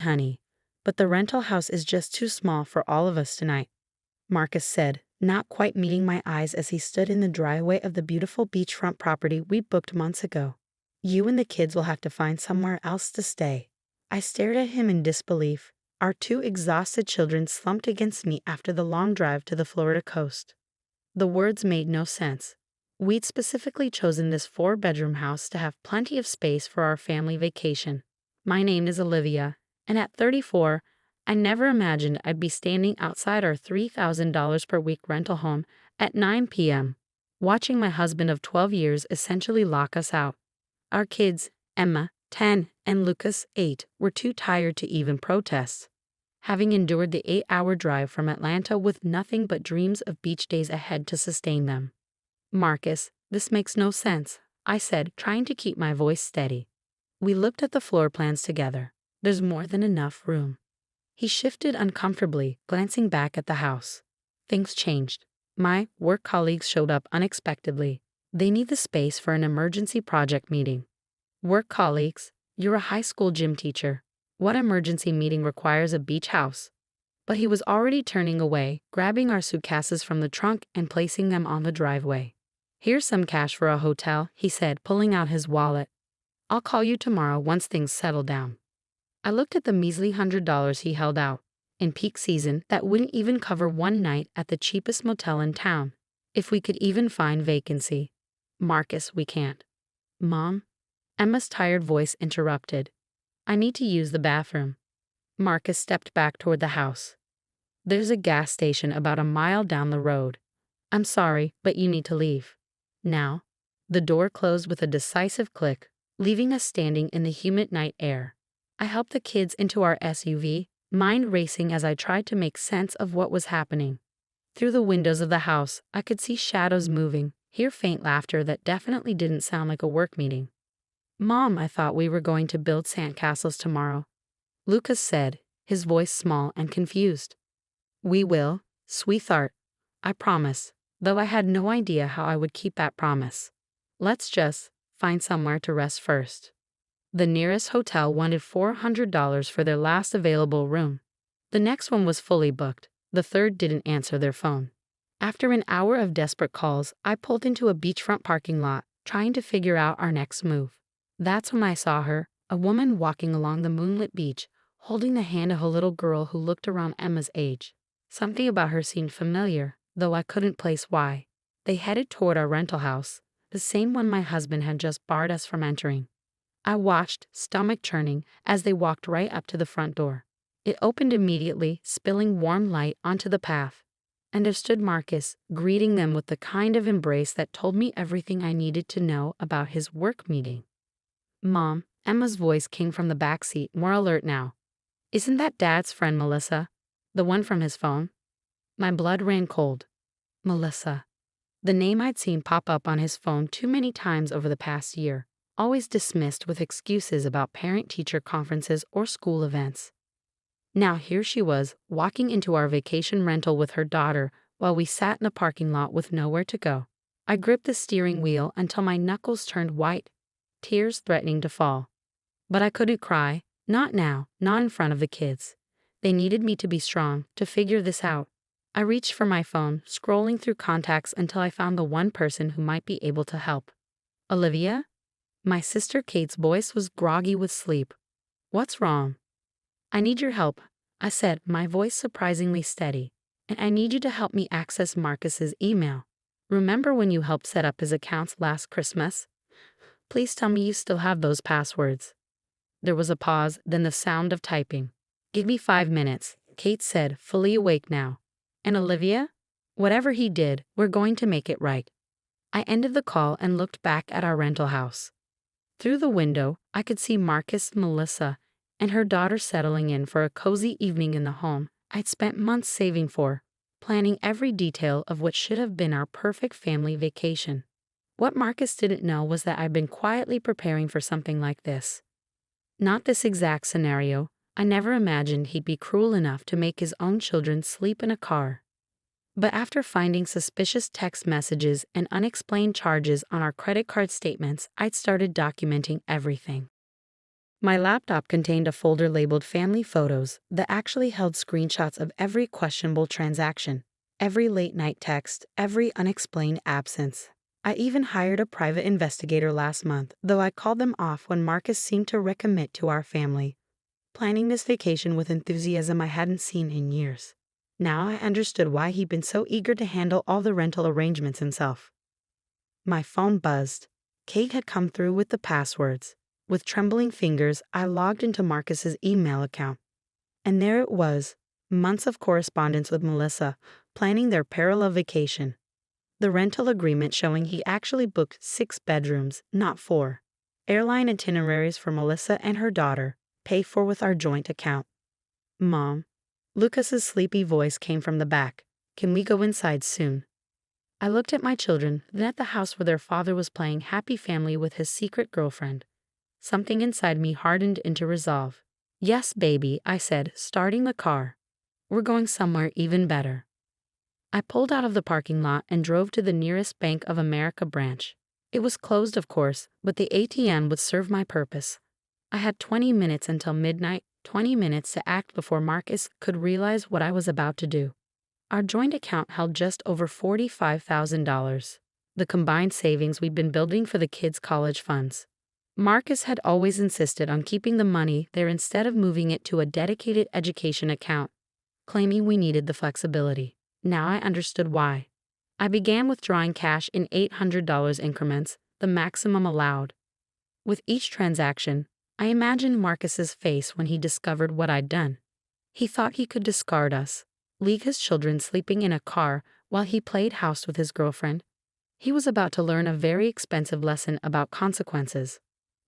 honey, but the rental house is just too small for all of us tonight," Marcus said, not quite meeting my eyes as he stood in the driveway of the beautiful beachfront property we booked months ago. "You and the kids will have to find somewhere else to stay." I stared at him in disbelief. Our two exhausted children slumped against me after the long drive to the Florida coast. The words made no sense. We'd specifically chosen this 4-bedroom house to have plenty of space for our family vacation. My name is Olivia, and at 34, I never imagined I'd be standing outside our $3,000 per week rental home at 9 p.m., watching my husband of 12 years essentially lock us out. Our kids, Emma, 10, and Lucas, 8, were too tired to even protest, having endured the 8-hour drive from Atlanta with nothing but dreams of beach days ahead to sustain them. "Marcus, this makes no sense," I said, trying to keep my voice steady. We looked at the floor plans together. "There's more than enough room." He shifted uncomfortably, glancing back at the house. Things changed. My work colleagues showed up unexpectedly. They need the space for an emergency project meeting. Work colleagues? You're a high school gym teacher. What emergency meeting requires a beach house? But he was already turning away, grabbing our suitcases from the trunk and placing them on the driveway. "Here's some cash for a hotel," he said, pulling out his wallet. "I'll call you tomorrow once things settle down." I looked at the measly $100 he held out. In peak season, that wouldn't even cover one night at the cheapest motel in town, if we could even find vacancy. "Marcus, we can't." "Mom?" Emma's tired voice interrupted. "I need to use the bathroom." Marcus stepped back toward the house. "There's a gas station about a mile down the road. I'm sorry, but you need to leave. Now." The door closed with a decisive click, leaving us standing in the humid night air. I helped the kids into our SUV, mind racing as I tried to make sense of what was happening. Through the windows of the house, I could see shadows moving, hear faint laughter that definitely didn't sound like a work meeting. "Mom, I thought we were going to build sandcastles tomorrow," Lucas said, his voice small and confused. "We will, sweetheart. I promise," though I had no idea how I would keep that promise. "Let's just find somewhere to rest first." The nearest hotel wanted $400 for their last available room. The next one was fully booked. The third didn't answer their phone. After an hour of desperate calls, I pulled into a beachfront parking lot, trying to figure out our next move. That's when I saw her, a woman walking along the moonlit beach, holding the hand of a little girl who looked around Emma's age. Something about her seemed familiar, though I couldn't place why. They headed toward our rental house, the same one my husband had just barred us from entering. I watched, stomach churning, as they walked right up to the front door. It opened immediately, spilling warm light onto the path. And there stood Marcus, greeting them with the kind of embrace that told me everything I needed to know about his work meeting. "Mom," Emma's voice came from the back seat, more alert now. "Isn't that Dad's friend Melissa? The one from his phone?" My blood ran cold. Melissa. The name I'd seen pop up on his phone too many times over the past year, always dismissed with excuses about parent-teacher conferences or school events. Now here she was, walking into our vacation rental with her daughter while we sat in a parking lot with nowhere to go. I gripped the steering wheel until my knuckles turned white, tears threatening to fall. But I couldn't cry, not now, not in front of the kids. They needed me to be strong, to figure this out. I reached for my phone, scrolling through contacts until I found the one person who might be able to help. "Olivia?" My sister Kate's voice was groggy with sleep. "What's wrong?" "I need your help," I said, my voice surprisingly steady. "And I need you to help me access Marcus's email. Remember when you helped set up his accounts last Christmas? Please tell me you still have those passwords." There was a pause, then the sound of typing. "Give me 5 minutes," Kate said, fully awake now. "And Olivia? Whatever he did, we're going to make it right." I ended the call and looked back at our rental house. Through the window, I could see Marcus, Melissa, and her daughter settling in for a cozy evening in the home I'd spent months saving for, planning every detail of what should have been our perfect family vacation. What Marcus didn't know was that I'd been quietly preparing for something like this. Not this exact scenario. I never imagined he'd be cruel enough to make his own children sleep in a car. But after finding suspicious text messages and unexplained charges on our credit card statements, I'd started documenting everything. My laptop contained a folder labeled Family Photos that actually held screenshots of every questionable transaction, every late-night text, every unexplained absence. I even hired a private investigator last month, though I called them off when Marcus seemed to recommit to our family. Planning this vacation with enthusiasm I hadn't seen in years. Now I understood why he'd been so eager to handle all the rental arrangements himself. My phone buzzed. Kate had come through with the passwords. With trembling fingers, I logged into Marcus's email account. And there it was, months of correspondence with Melissa, planning their parallel vacation. The rental agreement showing he actually booked 6 bedrooms, not 4. Airline itineraries for Melissa and her daughter, paid for with our joint account. Mom. Lucas's sleepy voice came from the back. Can we go inside soon? I looked at my children, then at the house where their father was playing happy family with his secret girlfriend. Something inside me hardened into resolve. Yes, baby, I said, starting the car. We're going somewhere even better. I pulled out of the parking lot and drove to the nearest Bank of America branch. It was closed, of course, but the ATM would serve my purpose. I had 20 minutes until midnight, 20 minutes to act before Marcus could realize what I was about to do. Our joint account held just over $45,000, the combined savings we'd been building for the kids' college funds. Marcus had always insisted on keeping the money there instead of moving it to a dedicated education account, claiming we needed the flexibility. Now I understood why. I began withdrawing cash in $800 increments, the maximum allowed. With each transaction, I imagined Marcus's face when he discovered what I'd done. He thought he could discard us, leave his children sleeping in a car while he played house with his girlfriend. He was about to learn a very expensive lesson about consequences.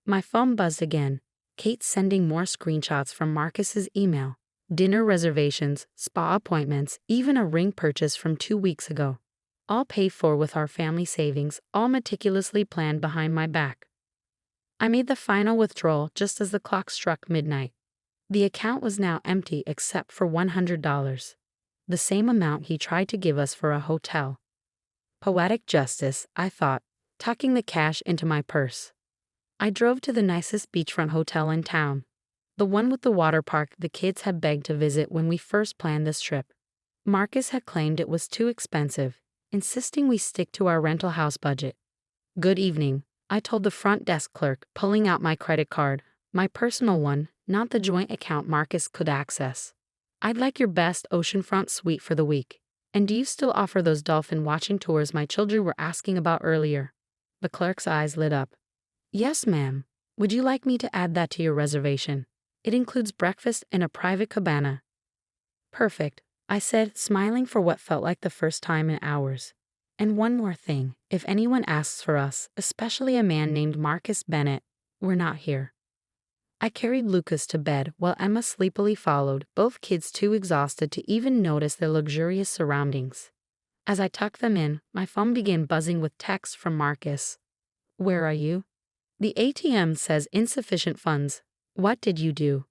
My phone buzzed again, Kate sending more screenshots from Marcus's email. Dinner reservations, spa appointments, even a ring purchase from 2 weeks ago. All paid for with our family savings, all meticulously planned behind my back. I made the final withdrawal just as the clock struck midnight. The account was now empty except for $100, the same amount he tried to give us for a hotel. Poetic justice, I thought, tucking the cash into my purse. I drove to the nicest beachfront hotel in town, the one with the water park the kids had begged to visit when we first planned this trip. Marcus had claimed it was too expensive, insisting we stick to our rental house budget. Good evening, I told the front desk clerk, pulling out my credit card, my personal one, not the joint account Marcus could access. I'd like your best oceanfront suite for the week. And do you still offer those dolphin watching tours my children were asking about earlier? The clerk's eyes lit up. Yes, ma'am. Would you like me to add that to your reservation? It includes breakfast and a private cabana. Perfect, I said, smiling for what felt like the first time in hours. And one more thing, if anyone asks for us, especially a man named Marcus Bennett, we're not here. I carried Lucas to bed while Emma sleepily followed, both kids too exhausted to even notice their luxurious surroundings. As I tucked them in, my phone began buzzing with texts from Marcus. Where are you? The ATM says insufficient funds. What did you do?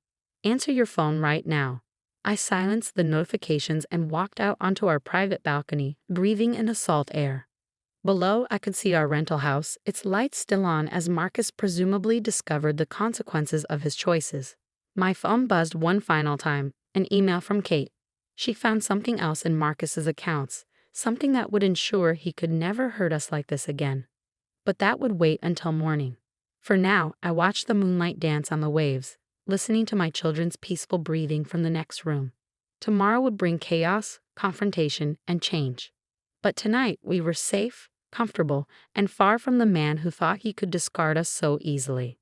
Answer your phone right now. I silenced the notifications and walked out onto our private balcony, breathing in the salt air. Below, I could see our rental house, its lights still on as Marcus presumably discovered the consequences of his choices. My phone buzzed one final time, an email from Kate. She found something else in Marcus's accounts, something that would ensure he could never hurt us like this again. But that would wait until morning. For now, I watched the moonlight dance on the waves, listening to my children's peaceful breathing from the next room. Tomorrow would bring chaos, confrontation, and change. But tonight we were safe, comfortable, and far from the man who thought he could discard us so easily.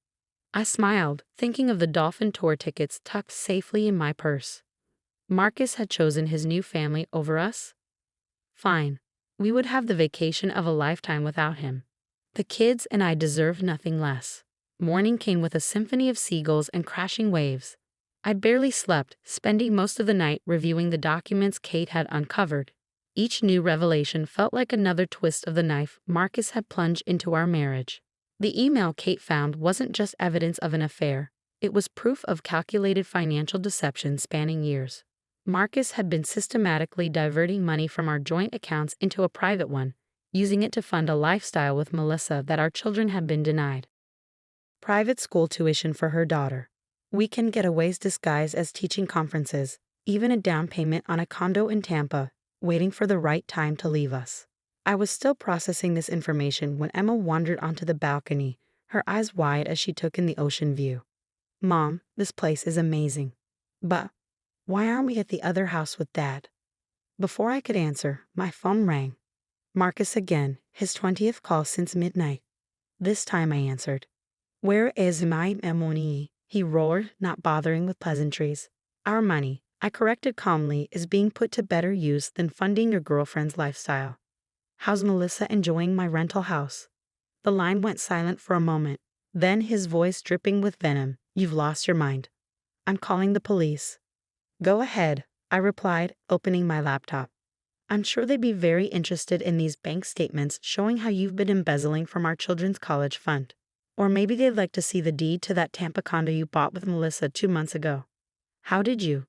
I smiled, thinking of the dolphin tour tickets tucked safely in my purse. Marcus had chosen his new family over us? Fine. We would have the vacation of a lifetime without him. The kids and I deserved nothing less. Morning came with a symphony of seagulls and crashing waves. I barely slept, spending most of the night reviewing the documents Kate had uncovered. Each new revelation felt like another twist of the knife Marcus had plunged into our marriage. The email Kate found wasn't just evidence of an affair, it was proof of calculated financial deception spanning years. Marcus had been systematically diverting money from our joint accounts into a private one, using it to fund a lifestyle with Melissa that our children had been denied. private school tuition for her daughter, weekend getaways disguised as teaching conferences, even a down payment on a condo in Tampa, waiting for the right time to leave us. I was still processing this information when Emma wandered onto the balcony, her eyes wide as she took in the ocean view. Mom, this place is amazing. But why aren't we at the other house with Dad? Before I could answer, my phone rang. Marcus again, his 20th call since midnight. This time I answered. Where is my money? He roared, not bothering with pleasantries. Our money, I corrected calmly, is being put to better use than funding your girlfriend's lifestyle. How's Melissa enjoying my rental house? The line went silent for a moment. Then his voice dripping with venom. You've lost your mind. I'm calling the police. Go ahead, I replied, opening my laptop. I'm sure they'd be very interested in these bank statements showing how you've been embezzling from our children's college fund. Or maybe they'd like to see the deed to that Tampa condo you bought with Melissa 2 months ago. How did you?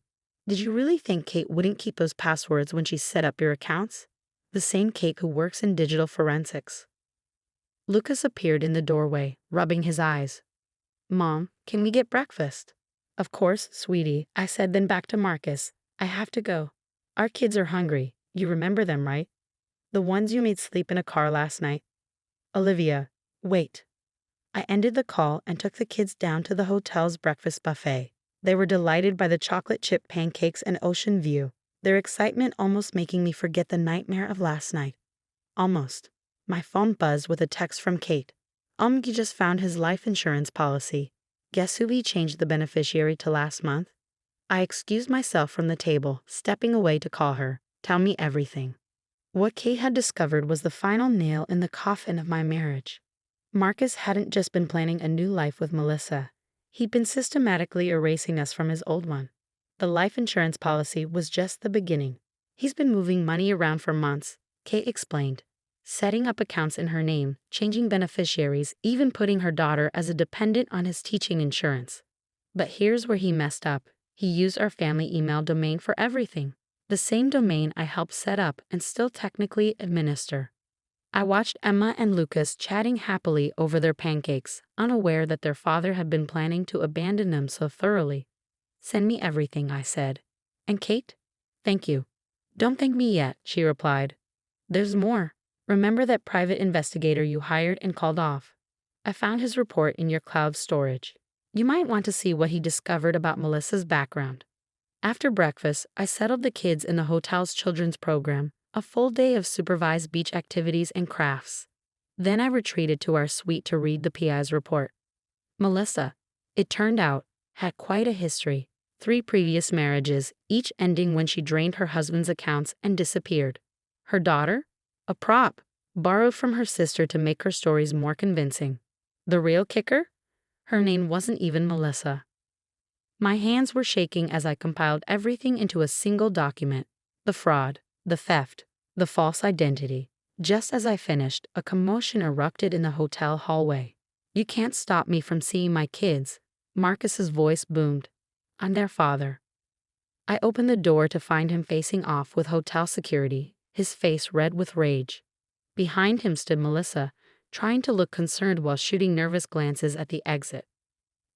Did you really think Kate wouldn't keep those passwords when she set up your accounts? The same Kate who works in digital forensics. Lucas appeared in the doorway, rubbing his eyes. Mom, can we get breakfast? Of course, sweetie, I said, then back to Marcus. I have to go. Our kids are hungry. You remember them, right? The ones you made sleep in a car last night. Olivia, wait. I ended the call and took the kids down to the hotel's breakfast buffet. They were delighted by the chocolate chip pancakes and ocean view, their excitement almost making me forget the nightmare of last night. Almost. My phone buzzed with a text from Kate. He just found his life insurance policy. Guess who he changed the beneficiary to last month? I excused myself from the table, stepping away to call her. Tell me everything. What Kate had discovered was the final nail in the coffin of my marriage. Marcus hadn't just been planning a new life with Melissa. He'd been systematically erasing us from his old one. The life insurance policy was just the beginning. He's been moving money around for months, Kate explained. Setting up accounts in her name, changing beneficiaries, even putting her daughter as a dependent on his teaching insurance. But here's where he messed up. He used our family email domain for everything. The same domain I helped set up and still technically administer. I watched Emma and Lucas chatting happily over their pancakes, unaware that their father had been planning to abandon them so thoroughly. Send me everything, I said. And Kate? Thank you. Don't thank me yet, she replied. There's more. Remember that private investigator you hired and called off? I found his report in your cloud storage. You might want to see what he discovered about Melissa's background. After breakfast, I settled the kids in the hotel's children's program, a full day of supervised beach activities and crafts. Then I retreated to our suite to read the PI's report. Melissa, it turned out, had quite a history. 3 previous marriages, each ending when she drained her husband's accounts and disappeared. Her daughter? A prop, borrowed from her sister to make her stories more convincing. The real kicker? Her name wasn't even Melissa. My hands were shaking as I compiled everything into a single document. The fraud, the theft, the false identity. Just as I finished, a commotion erupted in the hotel hallway. You can't stop me from seeing my kids, Marcus's voice boomed. I'm their father. I opened the door to find him facing off with hotel security, his face red with rage. Behind him stood Melissa, trying to look concerned while shooting nervous glances at the exit.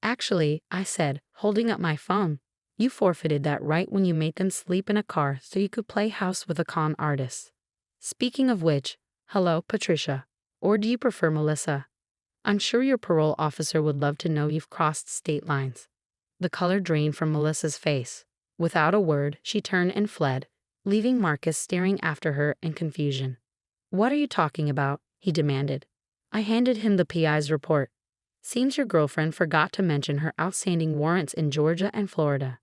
Actually, I said, holding up my phone, you forfeited that right when you made them sleep in a car so you could play house with a con artist. Speaking of which, hello, Patricia. Or do you prefer Melissa? I'm sure your parole officer would love to know you've crossed state lines. The color drained from Melissa's face. Without a word, she turned and fled, leaving Marcus staring after her in confusion. What are you talking about? He demanded. I handed him the PI's report. Seems your girlfriend forgot to mention her outstanding warrants in Georgia and Florida.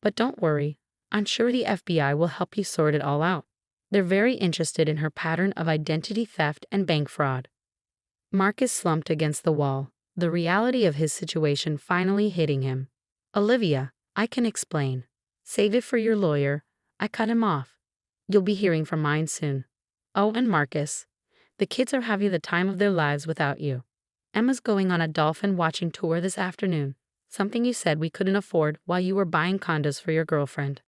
But don't worry, I'm sure the FBI will help you sort it all out. They're very interested in her pattern of identity theft and bank fraud. Marcus slumped against the wall, the reality of his situation finally hitting him. Olivia, I can explain. Save it for your lawyer. I cut him off. You'll be hearing from mine soon. Oh, and Marcus, the kids are having the time of their lives without you. Emma's going on a dolphin watching tour this afternoon, something you said we couldn't afford while you were buying condos for your girlfriend.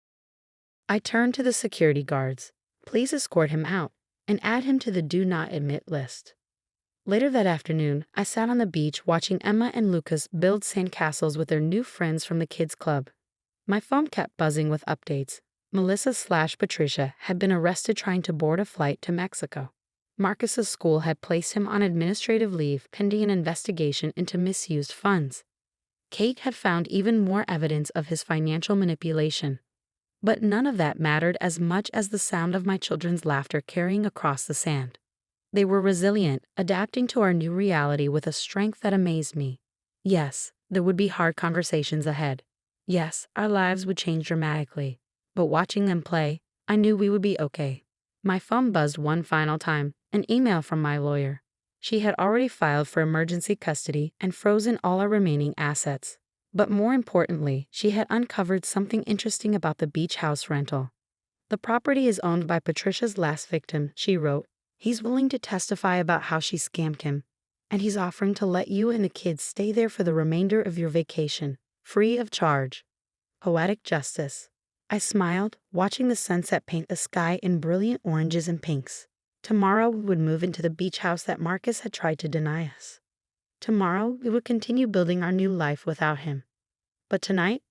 I turned to the security guards. Please escort him out and add him to the do not admit list. Later that afternoon, I sat on the beach watching Emma and Lucas build sandcastles with their new friends from the kids' club. My phone kept buzzing with updates. Melissa/Patricia had been arrested trying to board a flight to Mexico. Marcus's school had placed him on administrative leave pending an investigation into misused funds. Kate had found even more evidence of his financial manipulation. But none of that mattered as much as the sound of my children's laughter carrying across the sand. They were resilient, adapting to our new reality with a strength that amazed me. Yes, there would be hard conversations ahead. Yes, our lives would change dramatically. But watching them play, I knew we would be okay. My phone buzzed one final time, an email from my lawyer. She had already filed for emergency custody and frozen all our remaining assets. But more importantly, she had uncovered something interesting about the beach house rental. The property is owned by Patricia's last victim, she wrote. He's willing to testify about how she scammed him, and he's offering to let you and the kids stay there for the remainder of your vacation, free of charge. Poetic justice. I smiled, watching the sunset paint the sky in brilliant oranges and pinks. Tomorrow we would move into the beach house that Marcus had tried to deny us. Tomorrow we would continue building our new life without him. But tonight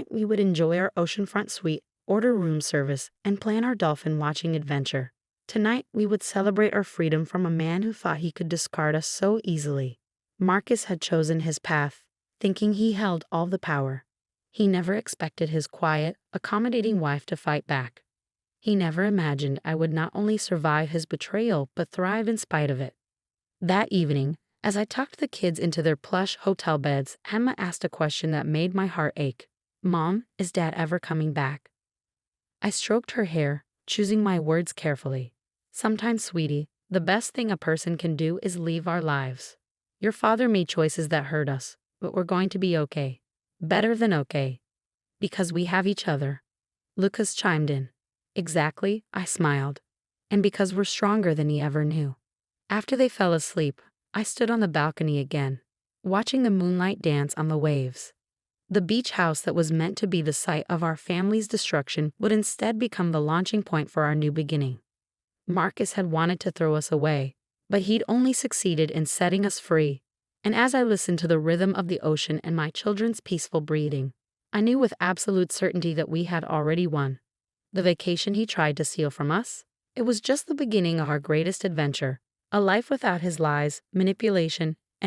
we would enjoy our oceanfront suite, order room service, and plan our dolphin watching adventure. Tonight we would celebrate our freedom from a man who thought he could discard us so easily. Marcus had chosen his path, thinking he held all the power. He never expected his quiet, accommodating wife to fight back. He never imagined I would not only survive his betrayal but thrive in spite of it. That evening, as I tucked the kids into their plush hotel beds, Emma asked a question that made my heart ache. Mom, is Dad ever coming back? I stroked her hair, choosing my words carefully. Sometimes, sweetie, the best thing a person can do is leave our lives. Your father made choices that hurt us, but we're going to be okay. Better than okay. Because we have each other. Lucas chimed in. Exactly, I smiled. And because we're stronger than he ever knew. After they fell asleep, I stood on the balcony again, watching the moonlight dance on the waves. The beach house that was meant to be the site of our family's destruction would instead become the launching point for our new beginning. Marcus had wanted to throw us away, but he'd only succeeded in setting us free. And as I listened to the rhythm of the ocean and my children's peaceful breathing, I knew with absolute certainty that we had already won. The vacation he tried to steal from us? It was just the beginning of our greatest adventure, a life without his lies, manipulation,